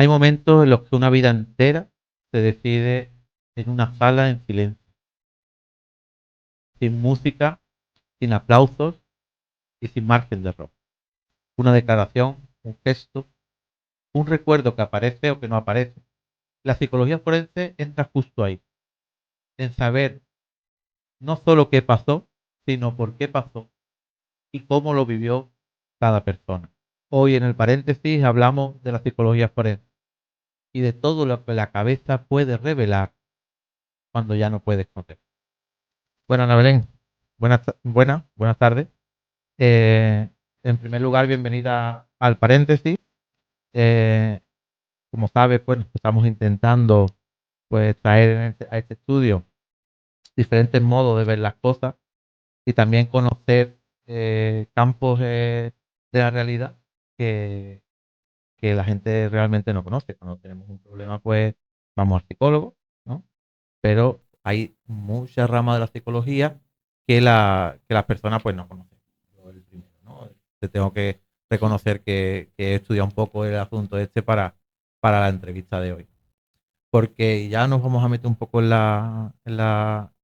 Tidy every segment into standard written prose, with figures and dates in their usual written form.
Hay momentos en los que una vida entera se decide en una sala en silencio, sin música, sin aplausos y sin margen de error. Una declaración, un gesto, un recuerdo que aparece o que no aparece. La psicología forense entra justo ahí, en saber no solo qué pasó, sino por qué pasó y cómo lo vivió cada persona. Hoy en el paréntesis hablamos de la psicología forense y de todo lo que la cabeza puede revelar cuando ya no puede esconder. Bueno, Ana Belén, buenas tardes. Eh, en primer lugar, bienvenida al paréntesis. Eh, Como sabes, bueno, estamos intentando pues traer a este estudio diferentes modos de ver las cosas y también conocer campos de la realidad que, que la gente realmente no conoce. Cuando tenemos un problema, pues vamos al psicólogo, ¿no? Pero hay muchas ramas de la psicología que las personas pues no conocen. Yo el primero, ¿no? Te tengo que reconocer que he estudiado un poco el asunto este para la entrevista de hoy. Porque ya nos vamos a meter un poco en la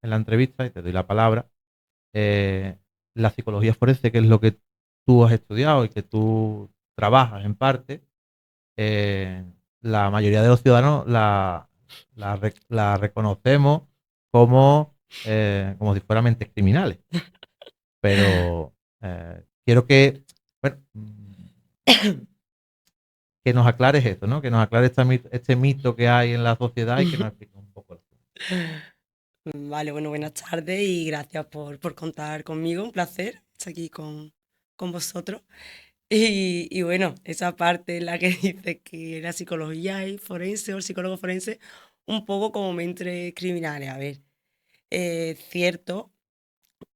entrevista y te doy la palabra. La psicología forense, que es lo que tú has estudiado y que tú trabajas en parte, eh, la mayoría de los ciudadanos la reconocemos como si fueran mentes criminales. Pero quiero bueno, que nos aclares esto, ¿no? Que nos aclares este mito que hay en la sociedad y que nos expliques un poco. Vale, bueno, buenas tardes y gracias por contar conmigo. Un placer estar aquí con vosotros. Y bueno, esa parte en la que dice que la psicología y forense o el psicólogo forense, un poco como mentes criminales. A ver, es cierto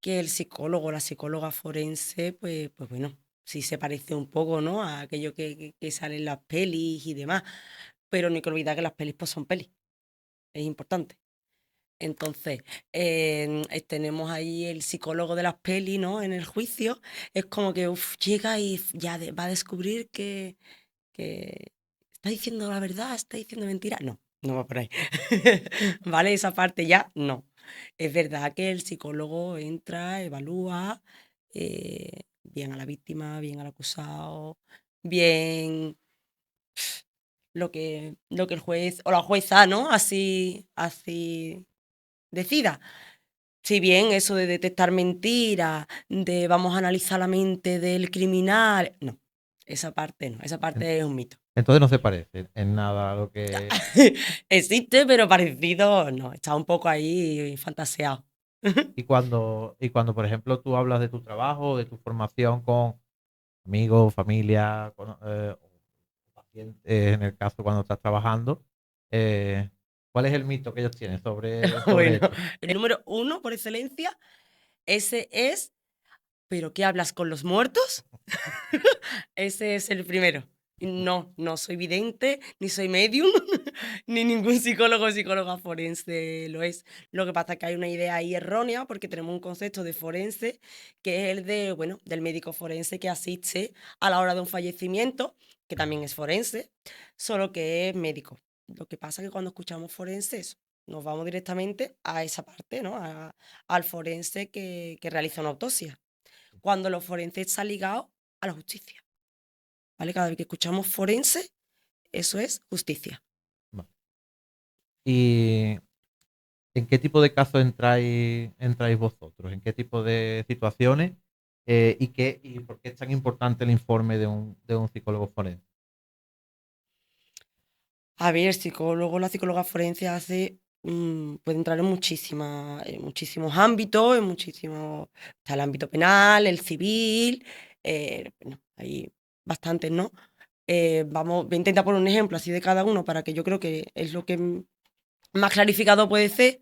que el psicólogo o la psicóloga forense, pues bueno, sí se parece un poco, ¿no? A aquello que sale en las pelis y demás. Pero no hay que olvidar que las pelis pues son pelis. Es importante. Entonces, tenemos ahí el psicólogo de las pelis, ¿no? En el juicio. Es como que llega y ya va a descubrir que está diciendo la verdad, está diciendo mentira. No, no va por ahí. ¿Vale? Esa parte ya no. Es verdad que el psicólogo entra, evalúa bien a la víctima, bien al acusado, bien lo que el juez o la jueza, ¿no? Así decida. Si bien eso de detectar mentiras, de vamos a analizar la mente del criminal, no, esa parte no, esa parte es un mito. Entonces no se parece en nada a lo que... Existe, pero parecido no, está un poco ahí fantaseado. Y cuando, por ejemplo, tú hablas de tu trabajo, de tu formación con amigos, familia, o pacientes, en el caso cuando estás trabajando, eh, ¿cuál es el mito que ellos tienen sobre Bueno, esto? el número uno por excelencia, ese es, ¿pero qué hablas con los muertos? Ese es el primero. No, no soy vidente, ni soy medium, ni ningún psicólogo o psicóloga forense lo es. Lo que pasa es que hay una idea ahí errónea porque tenemos un concepto de forense que es el de, bueno, del médico forense que asiste a la hora de un fallecimiento, que también es forense, solo que es médico. Lo que pasa es que cuando escuchamos forenses nos vamos directamente a esa parte, ¿no? Al forense que realiza una autopsia. Cuando los forenses están ligados a la justicia. ¿Vale? Cada vez que escuchamos forense, eso es justicia. Vale. ¿Y en qué tipo de casos entráis vosotros? ¿En qué tipo de situaciones? ¿Y por qué es tan importante el informe de un psicólogo forense? A ver, el psicólogo, la psicóloga forense puede entrar en muchísimos ámbitos, está el ámbito penal, el civil, bueno, hay bastantes, ¿no? Voy a intentar poner un ejemplo así de cada uno para que yo creo que es lo que más clarificado puede ser.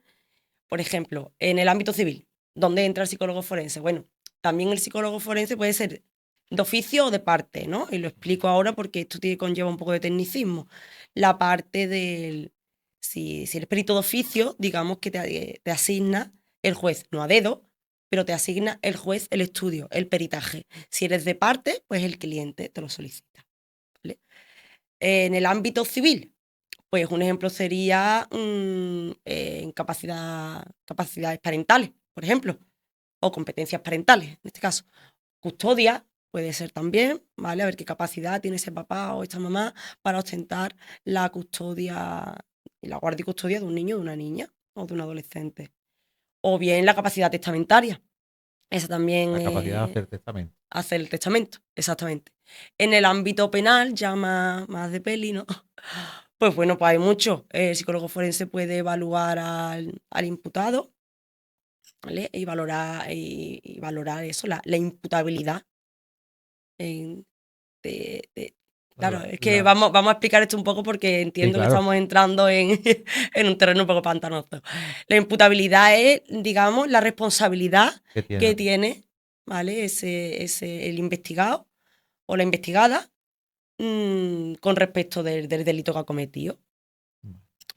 Por ejemplo, en el ámbito civil, ¿dónde entra el psicólogo forense? Bueno, también el psicólogo forense puede ser de oficio o de parte, ¿no? Y lo explico ahora porque esto conlleva un poco de tecnicismo. La parte del, si eres perito de oficio, digamos que te asigna el juez, no a dedo, pero te asigna el juez el estudio, el peritaje. Si eres de parte, pues el cliente te lo solicita, ¿vale? En el ámbito civil, pues un ejemplo sería capacidades parentales, por ejemplo, o competencias parentales, en este caso. Custodia puede ser también, ¿vale? A ver qué capacidad tiene ese papá o esta mamá para ostentar la custodia y la guardia y custodia de un niño, de una niña o de un adolescente. O bien la capacidad testamentaria. Esa también La capacidad de es hacer testamento. hacer el testamento, exactamente. En el ámbito penal, ya más de peli, ¿no? Pues bueno, pues hay mucho. El psicólogo forense puede evaluar al imputado, ¿vale? Y valorar eso, la imputabilidad. en- de- Bueno, Claro, es que vamos a explicar esto un poco porque sí, entiendo que claro, estamos entrando en un terreno un poco pantanoso. La imputabilidad es, digamos, la responsabilidad que tiene. que tiene, ¿vale? El investigado o la investigada con respecto del delito que ha cometido.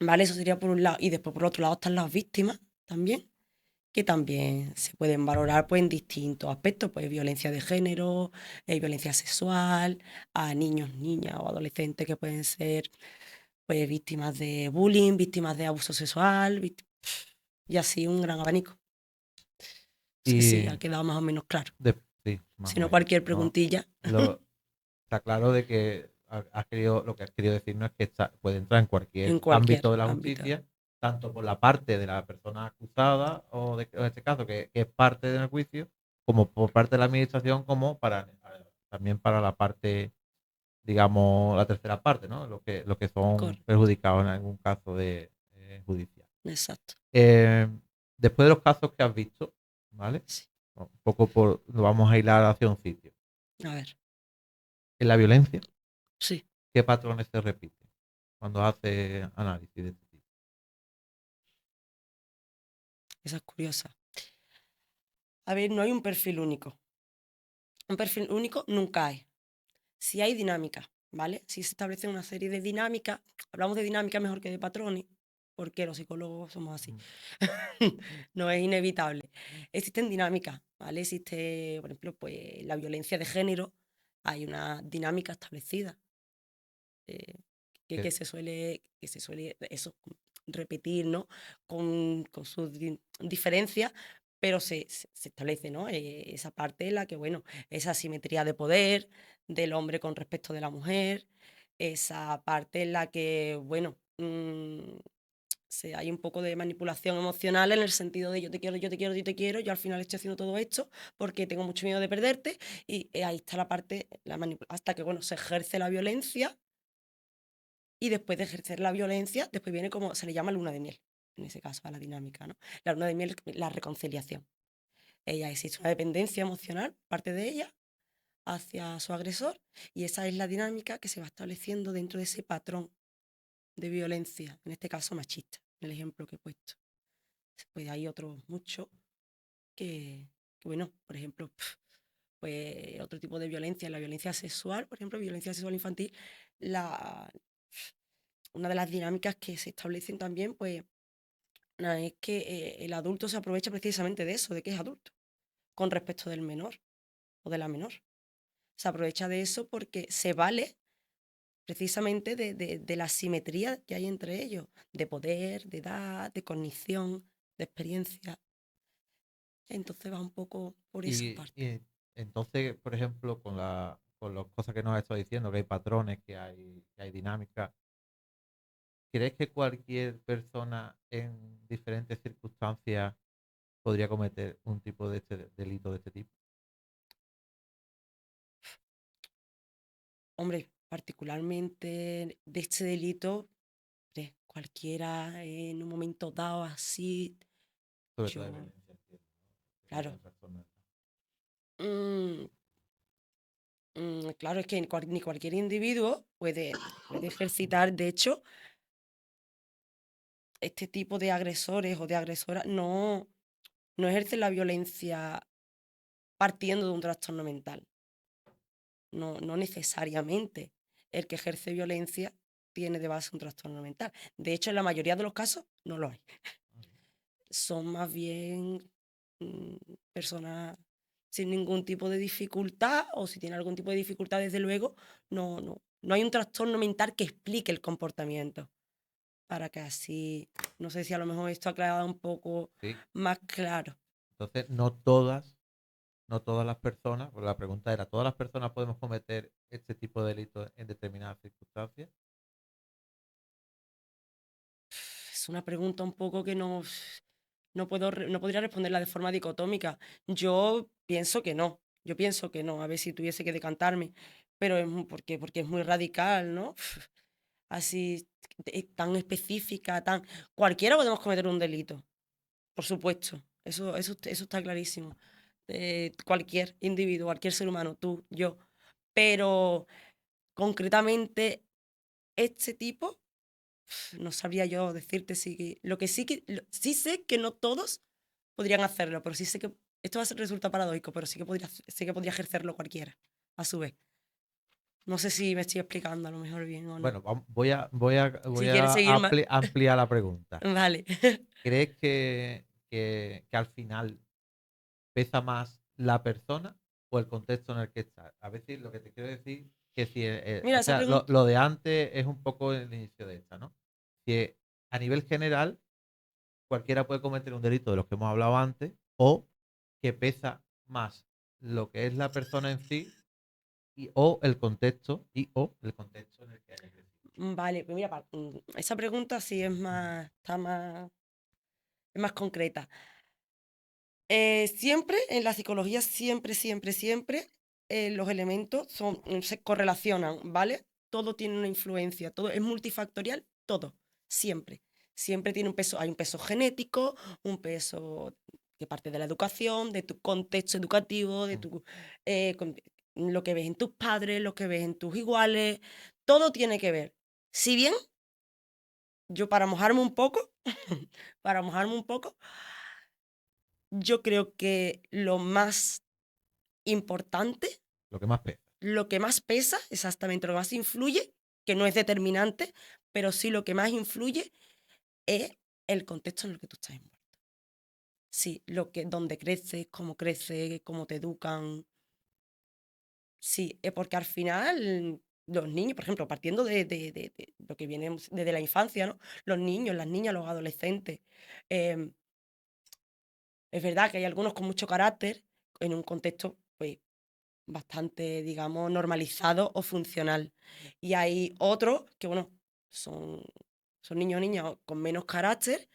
¿Vale? Eso sería por un lado. Y después por otro lado están las víctimas también, que también se pueden valorar pues, en distintos aspectos, pues violencia de género, violencia sexual, a niños, niñas o adolescentes que pueden ser pues, víctimas de bullying, víctimas de abuso sexual, y así un gran abanico. No sé si Y ha quedado más o menos claro. sí, más Si o no, menos. cualquier ¿No? preguntilla Está claro de que lo que has querido decir no es que puede entrar en en cualquier ámbito cualquier de la ámbito. justicia, tanto por la parte de la persona acusada o en este caso que es parte del juicio, como por parte de la administración, como también para la parte, digamos, la tercera parte, ¿no? Lo que son Correcto, perjudicados en algún caso de judicial. exacto. Eh, Después de los casos que has visto, ¿vale? Sí. Un poco nos vamos a hilar hacia un sitio. A ver, En la violencia, sí, ¿qué patrones se repiten cuando hace análisis de este tipo? esa es curiosa. A ver, no hay un perfil único. Un perfil único nunca hay. Si hay dinámica, ¿vale? Si se establecen una serie de dinámicas, hablamos de dinámica mejor que de patrones, porque los psicólogos somos así. No es inevitable. Existen dinámicas, ¿vale? Existe, por ejemplo, pues la violencia de género, hay una dinámica establecida eh, Que- que se suele eso, repetir, ¿no? Con sus diferencias, pero se establece, ¿no? Esa parte en la que, bueno, esa asimetría de poder del hombre con respecto de la mujer, esa parte en la que, bueno, hay un poco de manipulación emocional en el sentido de yo te quiero, yo te quiero, yo te quiero, yo al final estoy haciendo todo esto porque tengo mucho miedo de perderte y ahí está la parte, hasta que, bueno, se ejerce la violencia y después de ejercer la violencia, después viene como se le llama luna de miel, en ese caso, a la dinámica, ¿no? La luna de miel, la reconciliación. Ella existe una dependencia emocional, parte de ella, hacia su agresor, y esa es la dinámica que se va estableciendo dentro de ese patrón de violencia, en este caso machista, en el ejemplo que he puesto. Pues hay otros muchos que, bueno, por ejemplo, pues otro tipo de violencia, la violencia sexual, por ejemplo, violencia sexual infantil, la, una de las dinámicas que se establecen también, pues, nada, es que el adulto se aprovecha precisamente de eso, de que es adulto, con respecto del menor o de la menor. Se aprovecha de eso porque se vale precisamente de la simetría que hay entre ellos, de poder, de edad, de cognición, de experiencia. Entonces va un poco por esa parte. y entonces, por ejemplo, con las cosas que nos has estado diciendo, que hay patrones, que hay dinámicas, ¿crees que cualquier persona en diferentes circunstancias podría cometer un tipo de delito de este tipo? Hombre, particularmente de este delito, cualquiera en un momento dado así, Sobre todo de yo, violencia, entiendo, ¿no? Que haya claro. un trastorno. mm, claro, es que ni cualquier individuo puede ejercitar, de hecho, este tipo de agresores o de agresoras no ejercen la violencia partiendo de un trastorno mental. No necesariamente el que ejerce violencia tiene de base un trastorno mental. De hecho, en la mayoría de los casos no lo hay. Son más bien mm, personas sin ningún tipo de dificultad o si tienen algún tipo de dificultad, desde luego, no, no. no hay un trastorno mental que explique el comportamiento. Para que así, no sé si a lo mejor esto ha quedado un poco Sí. más claro. Entonces, no todas las personas, porque la pregunta era, ¿todas las personas podemos cometer este tipo de delitos en determinadas circunstancias? Es una pregunta un poco que no podría responderla de forma dicotómica. Yo pienso que no. Yo pienso que no. A ver si tuviese que decantarme. Pero porque es muy radical, ¿no? Así, tan específica, tan. Cualquiera podemos cometer un delito, por supuesto. Eso está clarísimo. Cualquier individuo, cualquier ser humano, tú, yo. Pero concretamente, este tipo, no sabría yo decirte si. Lo que sí que. Sí sé que no todos podrían hacerlo, pero sí sé que. Esto va a resulta paradójico, pero sí que podría ejercerlo cualquiera, a su vez. No sé si me estoy explicando a lo mejor bien o no. Bueno, voy Si quieres a seguir más. ampliar la pregunta. Vale. ¿Crees que al final pesa más la persona o el contexto en el que está? A veces lo que te quiero decir que si, Mira, o esa sea, pregunta. lo de antes es un poco el inicio de esta, ¿no? Que a nivel general cualquiera puede cometer un delito de los que hemos hablado antes o que pesa más lo que es la persona en sí o el contexto en el que haya crecido. Vale, pues mira, esa pregunta sí es más concreta. Siempre, en la psicología, siempre, los elementos se correlacionan, ¿vale? Todo tiene una influencia, todo es multifactorial, todo, siempre. Siempre tiene un peso, hay un peso genético, un peso que parte de la educación, de tu contexto educativo, de Mm. tu, lo que ves en tus padres, lo que ves en tus iguales, todo tiene que ver. Si bien, yo para mojarme un poco, para mojarme un poco, yo creo que lo más importante, Lo que más pesa. lo que más pesa, exactamente, lo que más influye, que no es determinante, pero sí lo que más influye es el contexto en el que tú estás envuelto. Sí, donde creces, cómo te educan. Sí, porque al final los niños, por ejemplo, partiendo de lo que viene desde la infancia, ¿no? Los niños, las niñas, los adolescentes. em, es verdad que hay algunos con mucho carácter en un contexto, pues, bastante, digamos, normalizado o funcional. Y hay otros que, bueno, son, son niños o niñas con menos carácter,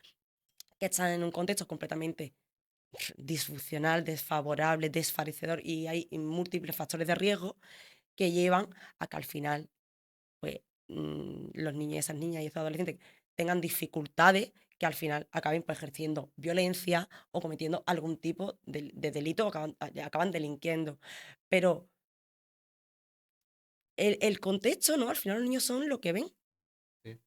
que están en un contexto completamente disfuncional, desfavorable, desfavorecedor, y hay múltiples factores de riesgo que llevan a que al final, pues, los niños, esas niñas y esos adolescentes tengan dificultades que al final acaben, pues, ejerciendo violencia o cometiendo algún tipo de delito o acaban delinquiendo. Pero el contexto, ¿no? Al final los niños son lo que ven ¿Sí?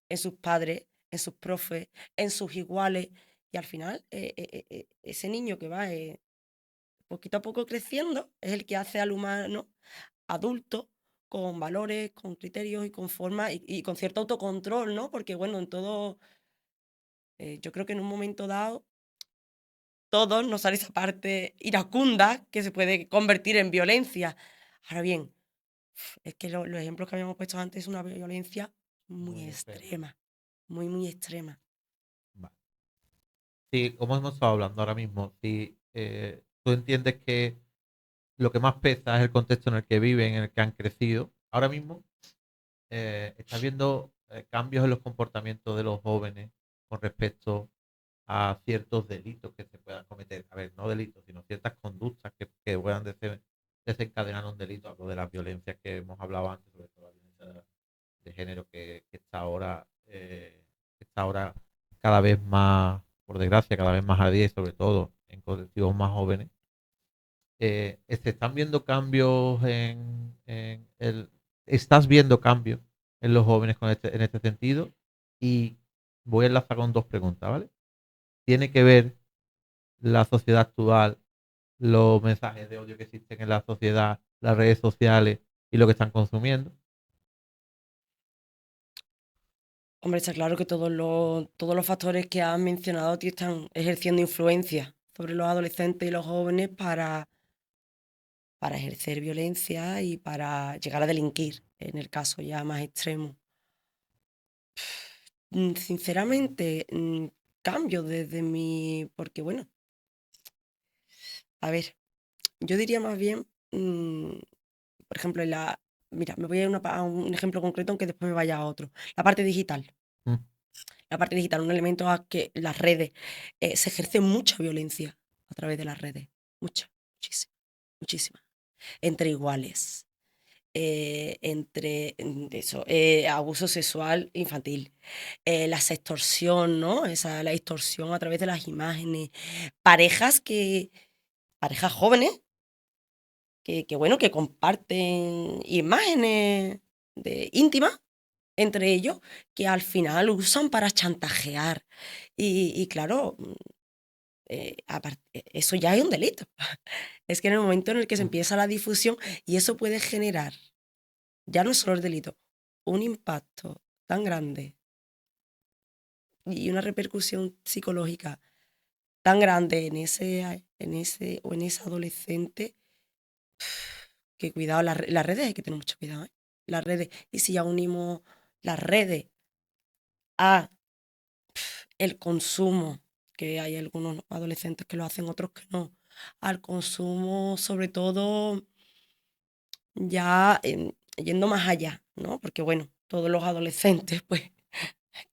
en sus padres, en sus profes, en sus iguales. Y al final, ese niño que va poquito a poco creciendo es el que hace al humano adulto con valores, con criterios y con forma y con cierto autocontrol, ¿no? Porque, bueno, en todo, yo creo que en un momento dado, todos nos sale esa parte iracunda que se puede convertir en violencia. Ahora bien, es que los ejemplos que habíamos puesto antes es una violencia muy Muy extremo. extrema, muy extrema. Vale. Sí, como hemos estado hablando ahora mismo, si tú entiendes que lo que más pesa es el contexto en el que viven, en el que han crecido, ahora mismo estás viendo cambios en los comportamientos de los jóvenes con respecto a ciertos delitos que se puedan cometer. A ver, no delitos, sino ciertas conductas que puedan desencadenar un delito. Hablo de las violencias que hemos hablado antes, sobre todo la violencia de género que está ahora cada vez más, por desgracia, cada vez más a día y sobre todo en colectivos más jóvenes. Se están viendo cambios estás viendo cambios en los jóvenes en este sentido y voy a enlazar con dos preguntas, ¿vale? Tiene que ver la sociedad actual, los mensajes de odio que existen en la sociedad, las redes sociales y lo que están consumiendo. Hombre, está claro que todos los factores que has mencionado están ejerciendo influencia sobre los adolescentes y los jóvenes para ejercer violencia y para llegar a delinquir. en el caso ya más extremo. Sinceramente, cambio desde mi... Porque bueno, a ver, yo diría más bien, por ejemplo, en la... Mira, me voy a, a un ejemplo concreto aunque después me vaya a otro. La parte digital. Mm. La parte digital, un elemento a que las redes se ejerce mucha violencia a través de las redes. Mucha, muchísima, muchísima. Entre iguales. Entre eso, abuso sexual infantil, la sextorsión, ¿no? La extorsión a través de las imágenes, parejas parejas jóvenes bueno, que comparten imágenes íntimas entre ellos, que al final usan para chantajear. Y claro, eso ya es un delito. Es que en el momento en el que se Mm. empieza la difusión, y eso puede generar, ya no es solo el delito, un impacto tan grande y una repercusión psicológica tan grande o en esa adolescente, que cuidado, las redes hay que tener mucho cuidado, ¿eh? Las redes, y si ya unimos las redes a el consumo, que hay algunos adolescentes que lo hacen, otros que no, al consumo sobre todo ya yendo más allá, ¿no? Porque bueno, todos los adolescentes pues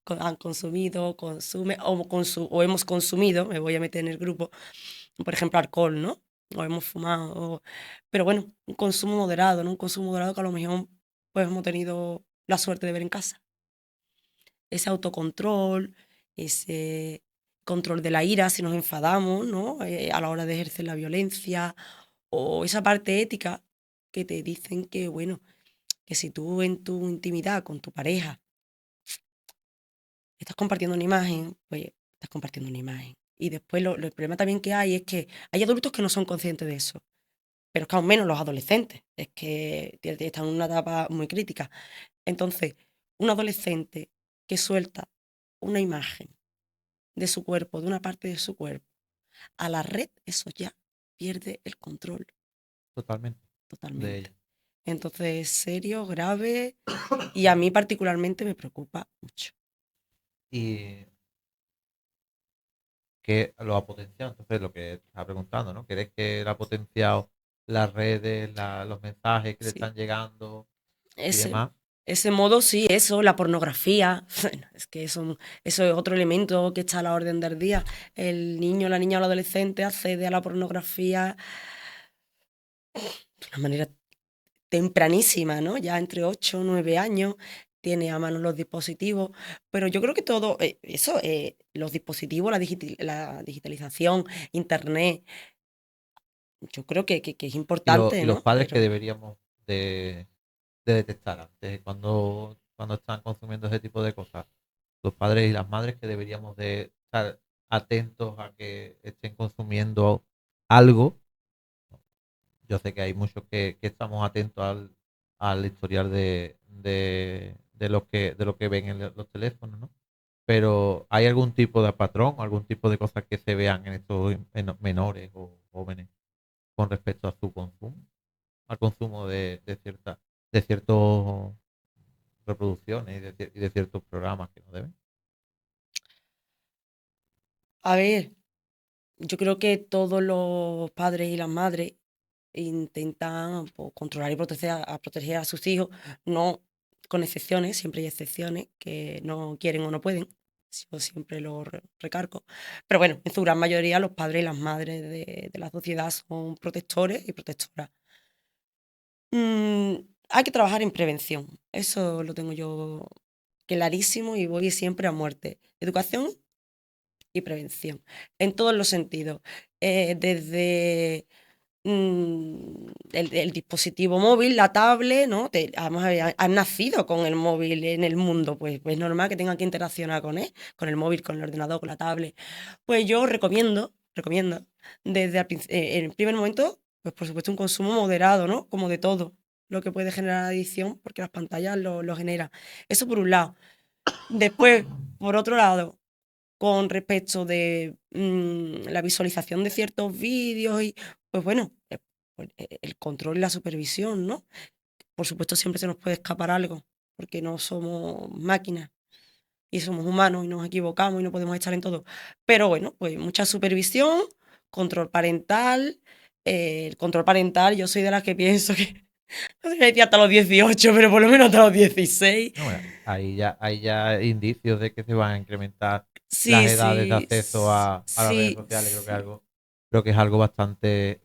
han consumido, consumen o hemos consumido, me voy a meter en el grupo, por ejemplo, alcohol, ¿no? O hemos fumado, pero bueno, un consumo moderado, ¿no? Un consumo moderado que a lo mejor pues hemos tenido la suerte de ver en casa. Ese autocontrol, ese control de la ira si nos enfadamos, ¿no? A la hora de ejercer la violencia, o esa parte ética que te dicen que, bueno, que si tú en tu intimidad con tu pareja estás compartiendo una imagen, pues estás compartiendo una imagen. Y después el problema también que hay es que hay adultos que no son conscientes de eso, pero es que aún menos los adolescentes, es que están en una etapa muy crítica. Entonces, un adolescente que suelta una imagen de su cuerpo, de una parte de su cuerpo, a la red, eso ya pierde el control Totalmente. De ella. totalmente. Entonces, es serio, grave, y a mí particularmente me preocupa mucho. Y que lo ha potenciado. Entonces, lo que te estaba preguntando, ¿no? ¿Crees que lo ha potenciado las redes, los mensajes que le Sí, están llegando y ese, demás? ese modo, sí, eso, la pornografía, bueno, es que eso es otro elemento que está a la orden del día. El niño, la niña o el adolescente accede a la pornografía de una manera tempranísima, ¿no? Ya entre 8 o 9 años tiene a mano los dispositivos, pero yo creo que todo eso, los dispositivos, la digitalización, internet, yo creo que es importante, Y los ¿no? padres que Pero deberíamos de detectar antes, cuando están consumiendo ese tipo de cosas. Los padres y las madres que deberíamos de estar atentos a que estén consumiendo algo. Yo sé que hay muchos que estamos atentos al historial de lo que ven en los teléfonos, ¿no? Pero ¿hay algún tipo de patrón, algún tipo de cosas que se vean en estos menores o jóvenes con respecto a su consumo, al consumo de ciertas reproducciones y de ciertos programas que no deben? a ver, yo creo que todos los padres y las madres intentan pues, controlar y proteger a sus hijos, no con excepciones, siempre hay excepciones que no quieren o no pueden. Yo siempre lo recargo. Pero bueno, en su gran mayoría los padres y las madres de la sociedad son protectores y protectoras. Hay que trabajar en prevención. Eso lo tengo yo clarísimo y voy siempre a muerte. Educación y prevención, en todos los sentidos. Desde el dispositivo móvil, la tablet, ¿no? Vamos a ver, han nacido con el móvil en el mundo, pues es normal que tengan que interaccionar con él, con el móvil, con el ordenador, con la tablet. Pues yo recomiendo, desde en el primer momento, pues por supuesto un consumo moderado, ¿no? Como de todo lo que puede generar adicción, porque las pantallas lo generan. Eso por un lado. Después, por otro lado, con respecto de la visualización de ciertos vídeos y, pues bueno, pues, el control y la supervisión, ¿no? por supuesto siempre se nos puede escapar algo, porque no somos máquinas y somos humanos y nos equivocamos y no podemos estar en todo. Pero bueno, pues mucha supervisión, control parental. El control parental, yo soy de las que pienso que, no sé si decía hasta los 18, pero por lo menos hasta los 16. No, bueno, ahí ya hay indicios de que se van a incrementar las Sí, edades de sí, acceso a las redes sí, sociales. Creo que es algo bastante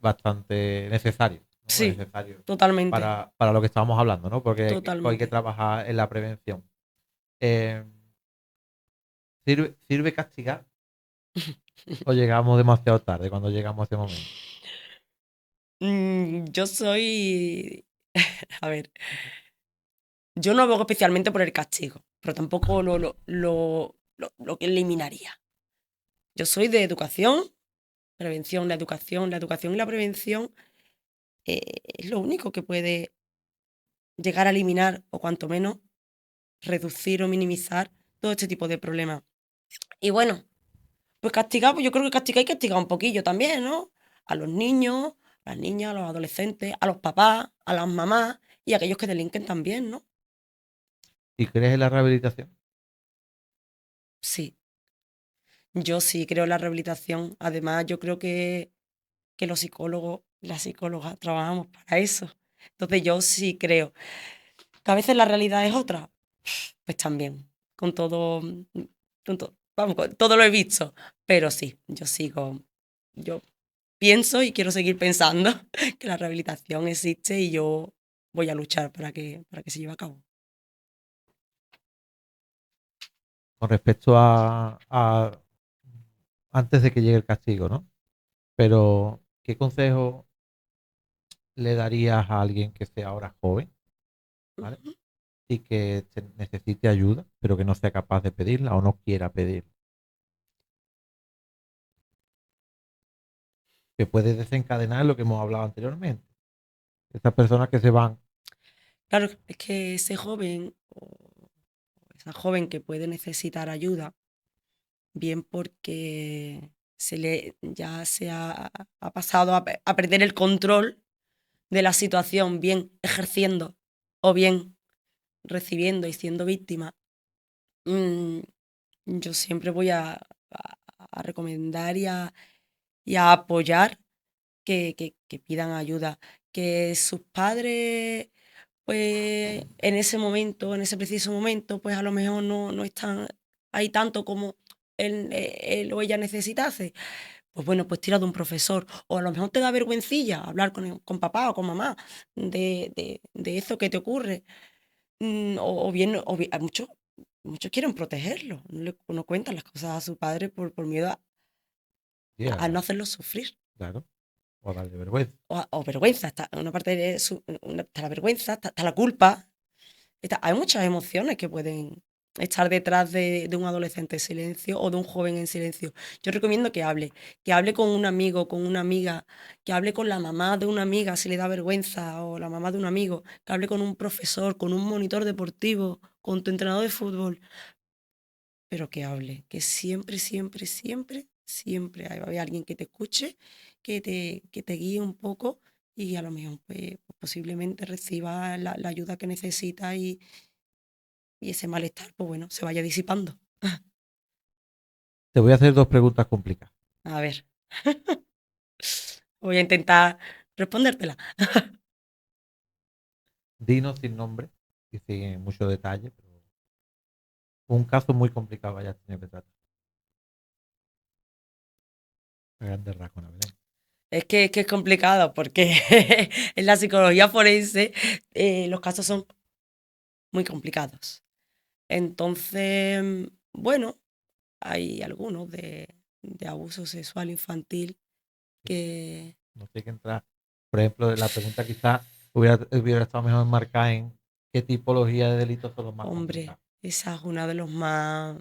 necesario, ¿no? sí, Necesario totalmente, para lo que estamos hablando, ¿no? Porque hay que totalmente. trabajar en la prevención. Eh, ¿Sirve castigar o llegamos demasiado tarde cuando llegamos a ese momento? Yo soy, a ver, yo no abogo especialmente por el castigo, pero tampoco lo que eliminaría. Yo soy de educación, prevención, la educación y la prevención es lo único que puede llegar a eliminar o cuanto menos reducir o minimizar todo este tipo de problemas. Y bueno, pues castigar, pues yo creo que castigar hay que castigar un poquillo también, ¿no? A los niños, a las niñas, a los adolescentes, a los papás, a las mamás y a aquellos que delinquen también, ¿no? ¿Y crees en la rehabilitación? Sí, yo sí creo en la rehabilitación. Además, yo creo que los psicólogos, las psicólogas, trabajamos para eso. Entonces yo sí creo. Que a veces la realidad es otra, pues también, con todo, vamos, con todo lo he visto, pero sí, yo pienso y quiero seguir pensando que la rehabilitación existe y yo voy a luchar para que se lleve a cabo. Con respecto a antes de que llegue el castigo, ¿no? Pero, ¿qué consejo le darías a alguien que sea ahora joven, ¿vale? Y que necesite ayuda, pero que no sea capaz de pedirla o no quiera pedir? Que puede desencadenar lo que hemos hablado anteriormente. Estas personas que se van. Claro, es que ese joven o esa joven que puede necesitar ayuda, bien porque ya ha pasado a perder el control de la situación, bien ejerciendo o bien recibiendo y siendo víctima, mm, yo siempre voy a recomendar y a apoyar que pidan ayuda, que sus padres, pues en ese momento, en ese preciso momento, pues a lo mejor no están ahí tanto como él o ella necesitase. Pues bueno, pues tira de un profesor. O a lo mejor te da vergüencilla hablar con papá o con mamá de eso que te ocurre. O bien hay muchos quieren protegerlo, no cuentan las cosas a su padre por miedo Sí, a no hacerlo sufrir. claro, o darle vergüenza. O vergüenza, está una parte de está la vergüenza, está la culpa. Hay muchas emociones que pueden estar detrás de un adolescente en silencio o de un joven en silencio. Yo recomiendo que hable con un amigo, con una amiga, que hable con la mamá de una amiga si le da vergüenza, o la mamá de un amigo, que hable con un profesor, con un monitor deportivo, con tu entrenador de fútbol, pero que hable, que siempre, siempre, siempre, siempre va a haber alguien que te escuche, que te guíe un poco y a lo mejor pues, posiblemente reciba la ayuda que necesita y ese malestar, pues bueno, se vaya disipando. Te voy a hacer dos preguntas complicadas. A ver, voy a intentar respondértela. Dinos sin nombre y sin mucho detalle, pero un caso muy complicado vaya a tener que tratar. A grandes rasgos, ¿no? Belén. Es que es complicado porque en la psicología forense los casos son muy complicados. Entonces, bueno, hay algunos de abuso sexual infantil que, No sé qué entrar. Por ejemplo, la pregunta quizás hubiera estado mejor enmarcada en qué tipología de delitos son los más hombre, complicados. esa es una de los más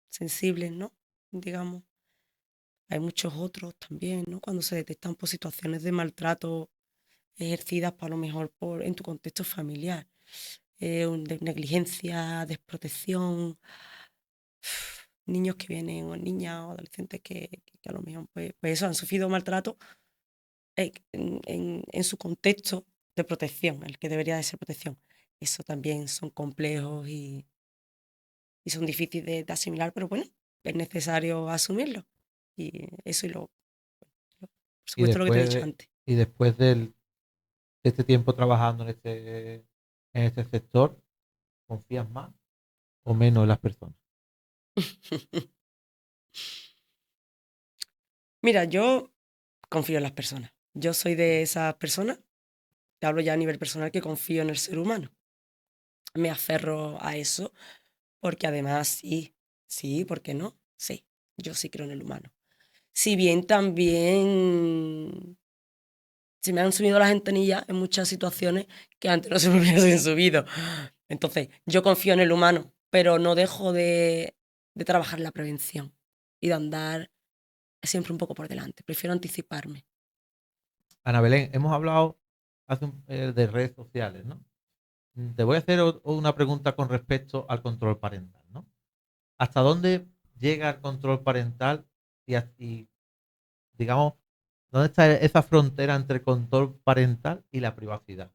sensibles, ¿no? Digamos. Hay muchos otros también, ¿no? Cuando se detectan por situaciones de maltrato ejercidas, por lo mejor en tu contexto familiar, de negligencia, desprotección, niños que vienen, o niñas o adolescentes que a lo mejor pues eso, han sufrido maltrato en su contexto. de protección, el que debería de ser protección. Eso también son complejos y son difíciles de asimilar, pero bueno, es necesario asumirlo. Y eso y por Y supuesto, lo que te he después dicho de, antes. y después de este tiempo trabajando en este sector, ¿confías más o menos en las personas? Mira, yo confío en las personas. Yo soy de esas personas, te hablo ya a nivel personal, que confío en el ser humano. Me aferro a eso porque además sí, ¿por qué no? Sí, yo sí creo en el humano. Si bien también se me han subido las antenillas en muchas situaciones que antes no se me hubiesen subido. Entonces, yo confío en el humano, pero no dejo de trabajar la prevención y de andar siempre un poco por delante. Prefiero anticiparme. Ana Belén, hemos hablado de redes sociales, ¿no? Te voy a hacer una pregunta con respecto al control parental, ¿no? ¿Hasta dónde llega el control parental y, digamos, dónde está esa frontera entre el control parental y la privacidad?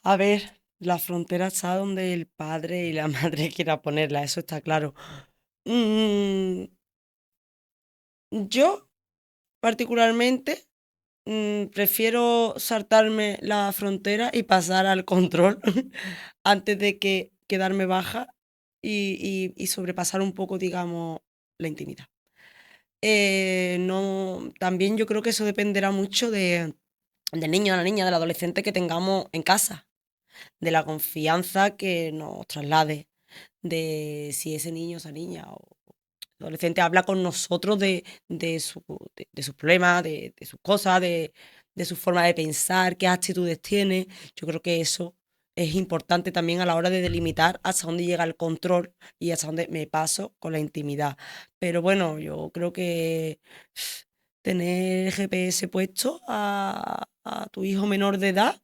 A ver, la frontera está donde el padre y la madre quiera ponerla, eso está claro. Mm, yo, particularmente, prefiero saltarme la frontera y pasar al control antes de que quedarme baja y sobrepasar un poco, digamos, la intimidad. No, también yo creo que eso dependerá mucho del niño, de la niña, del adolescente que tengamos en casa, de la confianza que nos traslade, de si ese niño, esa niña o adolescente habla con nosotros de sus problemas, de sus cosas, de su forma de pensar, qué actitudes tiene. Yo creo que eso es importante también a la hora de delimitar hasta dónde llega el control y hasta dónde me paso con la intimidad. Pero bueno, yo creo que tener el GPS puesto a tu hijo menor de edad,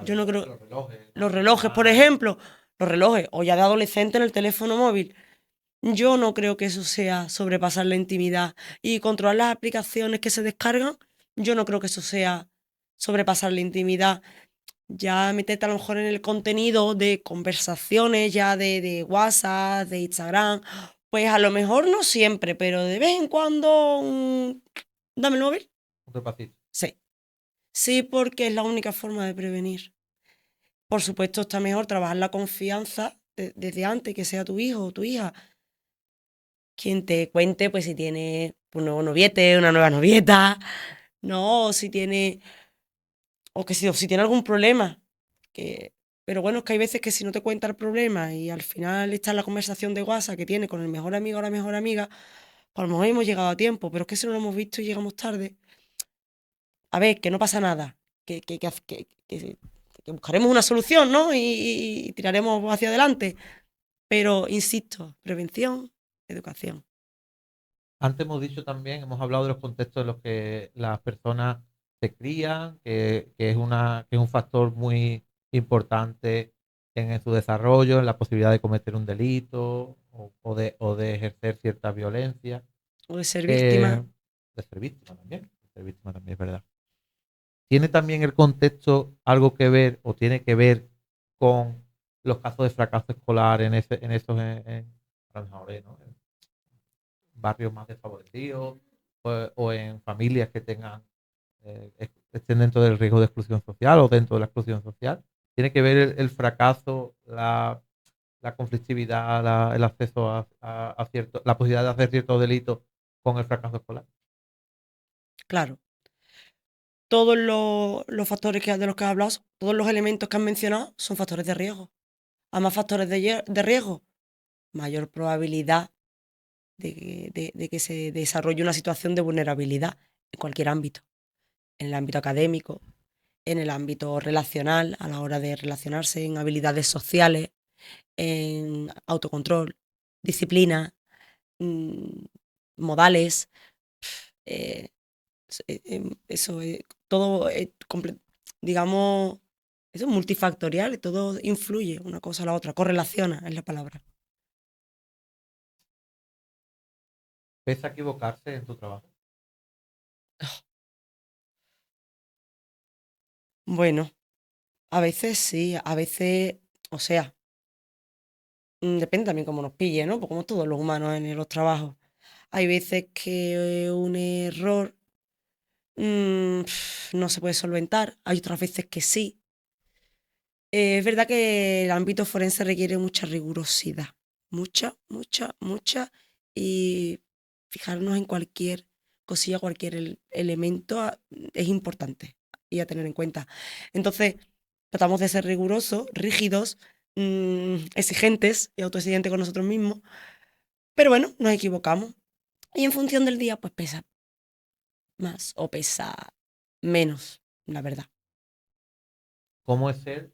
yo no Además de creo. los relojes, Los ¿no? relojes, por ejemplo, los relojes, o ya de adolescente en el teléfono móvil. Yo no creo que eso sea sobrepasar la intimidad y controlar las aplicaciones que se descargan. Yo no creo que eso sea sobrepasar la intimidad. Ya meterte a lo mejor en el contenido de conversaciones ya de WhatsApp, de Instagram, pues a lo mejor no siempre, pero de vez en cuando, dame el móvil. Un repasito. Sí, sí, porque es la única forma de prevenir. Por supuesto, está mejor trabajar la confianza desde antes, que sea tu hijo o tu hija quien te cuente, pues si tiene un nuevo noviete, una nueva novieta, no, o si tiene, o si tiene algún problema. Que, pero bueno, es que hay veces que si no te cuenta el problema y al final está en la conversación de WhatsApp que tiene con el mejor amigo o la mejor amiga, pues a lo mejor hemos llegado a tiempo, pero es que si no lo hemos visto y llegamos tarde, a ver, que no pasa nada, que buscaremos una solución, ¿no? Y tiraremos hacia adelante. Pero, insisto, prevención, educación. Antes hemos dicho también, hemos hablado de los contextos en los que las personas se crían, que es un factor muy importante en su desarrollo, en la posibilidad de cometer un delito o de ejercer cierta violencia, O de ser víctima. eh, de ser víctima también es verdad. ¿Tiene también el contexto algo que ver o tiene que ver con los casos de fracaso escolar en esos, a lo mejor, ¿no? Barrios más desfavorecidos o en familias que tengan estén dentro del riesgo de exclusión social o dentro de la exclusión social. Tiene que ver el fracaso, la conflictividad, el acceso a cierto, la posibilidad de hacer ciertos delitos con el fracaso escolar. Claro, todos los factores de los que has hablado, todos los elementos que has mencionado son factores de riesgo. A más factores de riesgo, mayor probabilidad de que se desarrolle una situación de vulnerabilidad en cualquier ámbito, en el ámbito académico, en el ámbito relacional, a la hora de relacionarse, en habilidades sociales, en autocontrol, disciplina, mm, modales, eh, eso, todo, digamos, eso es multifactorial, todo influye una cosa a la otra, correlaciona es la palabra. ¿Pesa equivocarse en tu trabajo? Bueno, a veces sí, a veces, o sea, depende también cómo nos pille, ¿no? Porque como todos los humanos en los trabajos. Hay veces que un error no se puede solventar, hay otras veces que sí. Es verdad que el ámbito forense requiere mucha rigurosidad, mucha, mucha, mucha, y fijarnos en cualquier cosilla, cualquier elemento es importante y a tener en cuenta. Entonces, tratamos de ser rigurosos, rígidos, exigentes y autoexigentes con nosotros mismos, pero bueno, nos equivocamos. Y en función del día, pues pesa más o pesa menos, la verdad. ¿Cómo es ser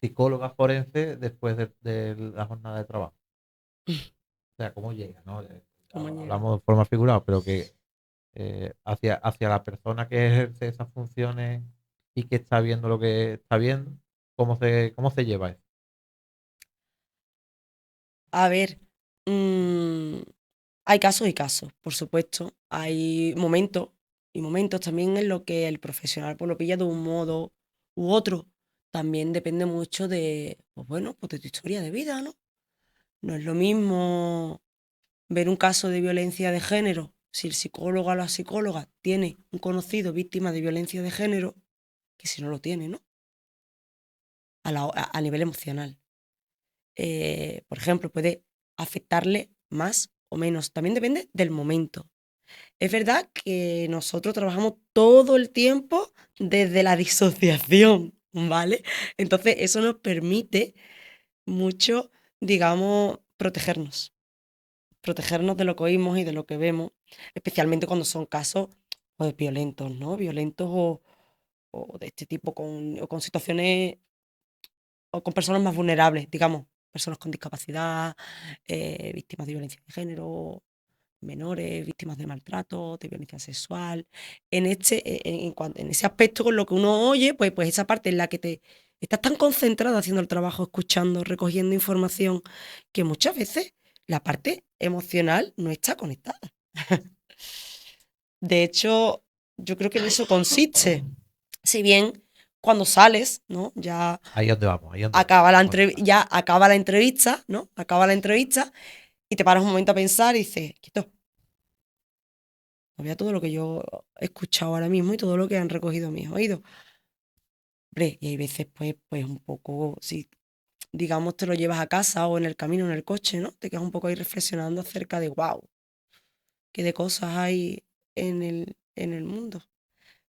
psicóloga forense después de la jornada de trabajo? O sea, ¿cómo llega, no? ¿Cómo llega? Hablamos de forma figurada, pero que hacia la persona que ejerce esas funciones y que está viendo lo que está viendo, cómo se lleva eso? A ver, mm, hay casos y casos, por supuesto. Hay momentos y momentos también en los que el profesional pues, lo pilla de un modo u otro. También depende mucho de, pues bueno, pues de tu historia de vida, ¿no? No es lo mismo ver un caso de violencia de género si el psicólogo o la psicóloga tiene un conocido víctima de violencia de género que si no lo tiene, ¿no? A nivel emocional. Por ejemplo, puede afectarle más o menos. También depende del momento. Es verdad que nosotros trabajamos todo el tiempo desde la disociación, ¿vale? Entonces eso nos permite mucho, digamos, protegernos de lo que oímos y de lo que vemos, especialmente cuando son casos pues, violentos, ¿no? Violentos o de este tipo o con situaciones o con personas más vulnerables, digamos, personas con discapacidad, víctimas de violencia de género, menores, víctimas de maltrato, de violencia sexual. En ese aspecto, con lo que uno oye, pues esa parte en la que te estás tan concentrado haciendo el trabajo, escuchando, recogiendo información, que muchas veces la parte emocional no está conectada. De hecho, yo creo que en eso consiste. Si bien cuando sales, ¿no? Ahí donde vamos, ahí donde vamos. Ya acaba la entrevista, ¿no? Acaba la entrevista y te paras un momento a pensar y dices, quieto, vea todo lo que yo he escuchado ahora mismo y todo lo que han recogido mis oídos. Hombre, y hay veces, pues un poco, si digamos te lo llevas a casa o en el camino, en el coche, ¿no? Te quedas un poco ahí reflexionando acerca de, wow, qué de cosas hay en el mundo.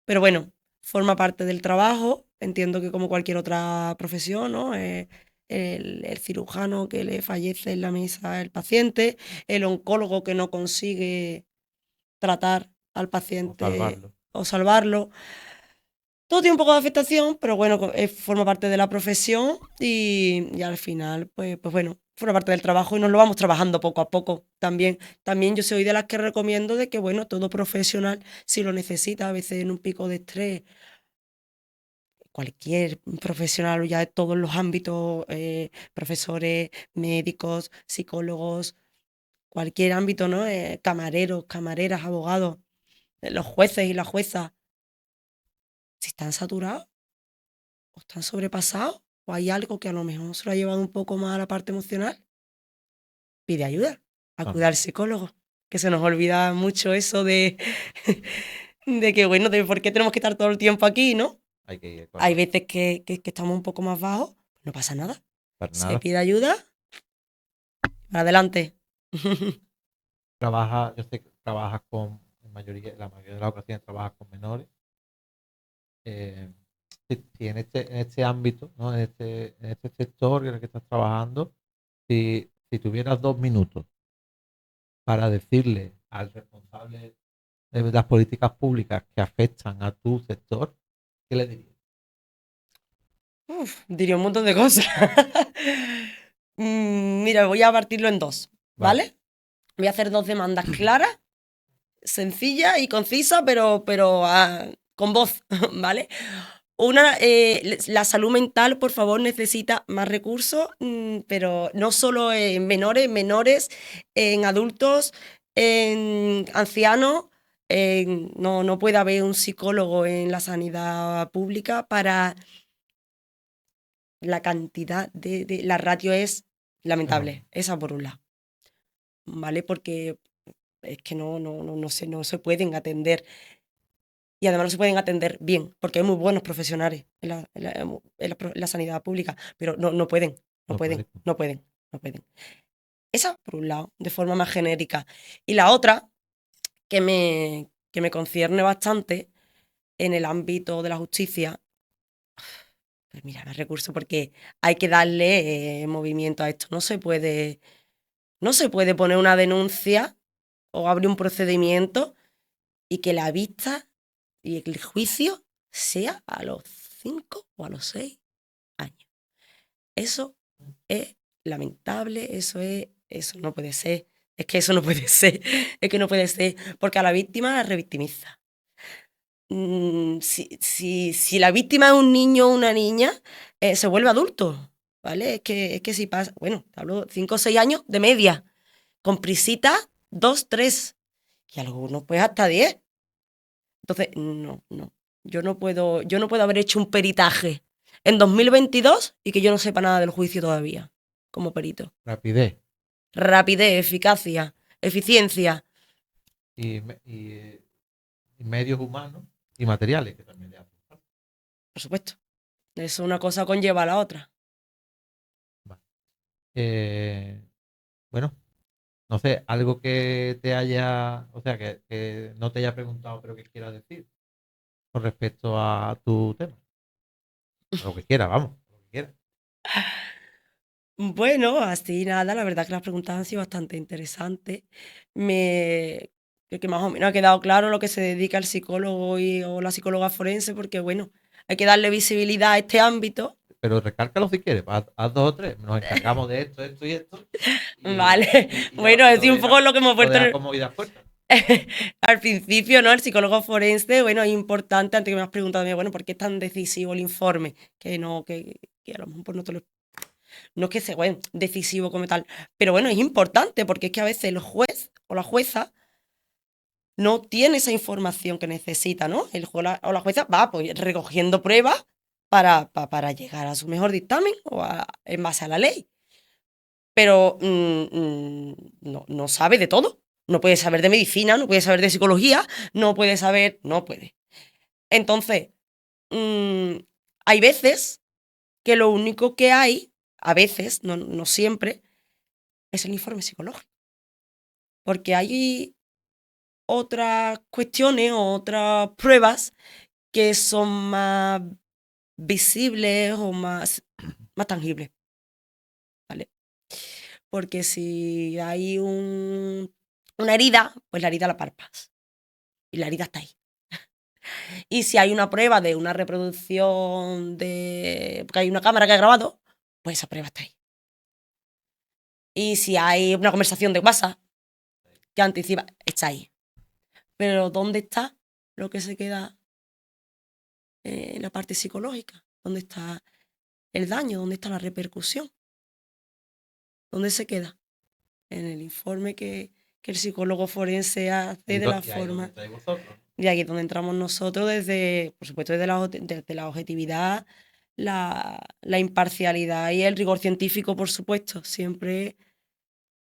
Pero bueno, forma parte del trabajo. Entiendo que como cualquier otra profesión, ¿no? El cirujano que le fallece en la mesa el paciente, el oncólogo que no consigue tratar al Vamos a paciente salvarlo. o salvarlo. Todo tiene un poco de afectación, pero bueno, forma parte de la profesión y al final, pues bueno, forma parte del trabajo y nos lo vamos trabajando poco a poco también. También yo soy de las que recomiendo de que, bueno, todo profesional, si lo necesita, a veces en un pico de estrés, cualquier profesional ya de todos los ámbitos, profesores, médicos, psicólogos, cualquier ámbito, ¿no? Camareros, camareras, abogados, los jueces y las juezas, si están saturados o están sobrepasados o hay algo que a lo mejor se lo ha llevado un poco más a la parte emocional, pide ayuda, acude al Normal. psicólogo, que se nos olvida mucho eso de, de que, bueno, de por qué tenemos que estar todo el tiempo aquí, ¿no? Hay que ir Hay con veces que estamos un poco más bajos, no pasa nada. para Se nada. pide ayuda, para adelante. Yo sé que trabajas la mayoría de las ocasiones trabajas con menores. eh, si en este ámbito, ¿no? En este sector en el que estás trabajando, si tuvieras 2 minutos para decirle al responsable de las políticas públicas que afectan a tu sector, ¿qué le dirías? Uf, diría un montón de cosas. Mira, voy a partirlo en dos, Vale, ¿vale? Voy a hacer dos demandas claras, sencillas y concisas, pero con voz, ¿vale? La salud mental, por favor, necesita más recursos, pero no solo en menores, en adultos, en ancianos. No puede haber un psicólogo en la sanidad pública para la cantidad la ratio es lamentable, esa por un lado, ¿vale? Porque es que no se pueden atender. Y además no se pueden atender bien, porque hay muy buenos profesionales en la sanidad pública, pero no pueden, no No pueden, puede. no pueden, no pueden. Esa, por un lado, de forma más genérica. Y la otra, que me concierne bastante en el ámbito de la justicia, pues mira, más recursos, porque hay que darle movimiento a esto. No se puede poner una denuncia o abrir un procedimiento y que la vista y el juicio sea a los 5 o a los 6 años. Eso es lamentable, eso no puede ser. Es que eso no puede ser, es que no puede ser, porque a la víctima la revictimiza. Si la víctima es un niño o una niña, se vuelve adulto, ¿vale? Es que si pasa, bueno, te hablo 5 o 6 años de media, con prisita 2, 3, y algunos pues hasta 10. Entonces, no. Yo no puedo haber hecho un peritaje en 2022 y que yo no sepa nada del juicio todavía, como perito. Rapidez Rapidez, eficacia, eficiencia, y medios humanos y materiales que también le hacen falta. por supuesto. Eso una cosa conlleva a la otra. Vale. Bueno, no sé, algo que te haya, o sea, que no te haya preguntado, pero que quieras decir con respecto a tu tema. A lo que quieras, vamos, a lo que quieras. Bueno, así nada, la verdad que las preguntas han sido bastante interesantes. Creo que más o menos ha quedado claro lo que se dedica el psicólogo o la psicóloga forense, porque bueno, hay que darle visibilidad a este ámbito. Pero recálcalo si quieres, haz dos o tres. Nos encargamos de esto, esto y esto. Vale, Y ya bueno, es un poco lo que hemos lo puesto dejas como idas puertas. al principio, ¿no? El psicólogo forense, bueno, es importante, antes que me has preguntado, bueno, ¿por qué es tan decisivo el informe? Que a lo mejor pues, no es que sea, bueno, decisivo como tal, pero bueno, es importante porque es que a veces el juez o la jueza no tiene esa información que necesita, ¿no? El juez o la jueza va pues recogiendo pruebas para llegar a su mejor dictamen en base a la ley. Pero no sabe de todo. No puede saber de medicina, no puede saber de psicología, no puede. Entonces, mm, hay veces que lo único que hay, a veces, no siempre, es el informe psicológico. Porque hay otras cuestiones o otras pruebas que son más visibles o más tangibles, ¿vale? Porque si hay una herida, pues la herida la palpas y la herida está ahí. Y si hay una prueba de una reproducción porque hay una cámara que ha grabado, pues esa prueba está ahí. Y si hay una conversación de WhatsApp que anticipa, está ahí. Pero ¿dónde está lo que se queda en la parte psicológica? ¿Dónde está el daño? ¿Dónde está la repercusión? ¿Dónde se queda? En el informe que el psicólogo forense hace de la Y ahí es donde forma. estáis vosotros. Y aquí es donde entramos nosotros por supuesto, desde la objetividad, la imparcialidad y el rigor científico, por supuesto. Siempre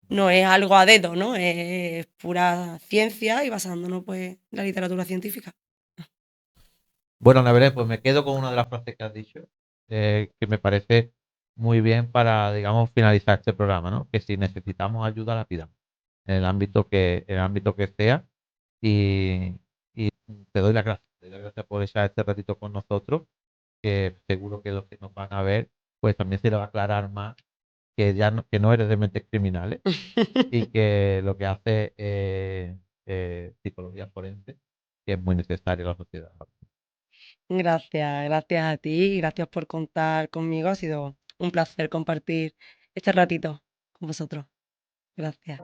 no es algo a dedo, ¿no? Es pura ciencia y basándonos pues en la literatura científica. Bueno, la verdad, pues me quedo con una de las frases que has dicho, que me parece muy bien para, digamos, finalizar este programa, ¿no? Que si necesitamos ayuda, la pidamos, en el ámbito que sea. Y, y te doy las gracias. Te doy las gracias por echar este ratito con nosotros, que seguro que los que nos van a ver, pues también se les va a aclarar más que no eres de mentes criminales y que lo que hace es psicología forense, que es muy necesaria en la sociedad. Gracias a ti, gracias por contar conmigo. Ha sido un placer compartir este ratito con vosotros. Gracias.